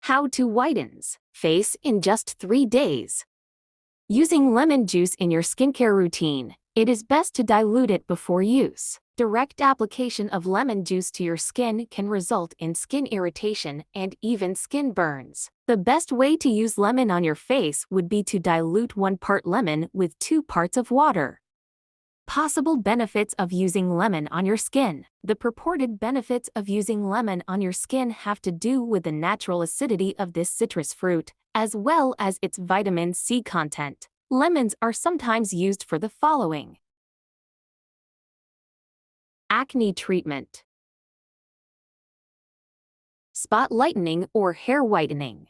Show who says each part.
Speaker 1: How to whitens face in just 3 days. Using lemon juice in your skincare routine, it is best to dilute it before use. Direct application of lemon juice to your skin can result in skin irritation and even skin burns. The best way to use lemon on your face would be to dilute 1 part lemon with 2 parts of water. Possible benefits of using lemon on your skin. The purported benefits of using lemon on your skin have to do with the natural acidity of this citrus fruit, as well as its vitamin C content. Lemons are sometimes used for the following: acne treatment, spot lightening or hair whitening,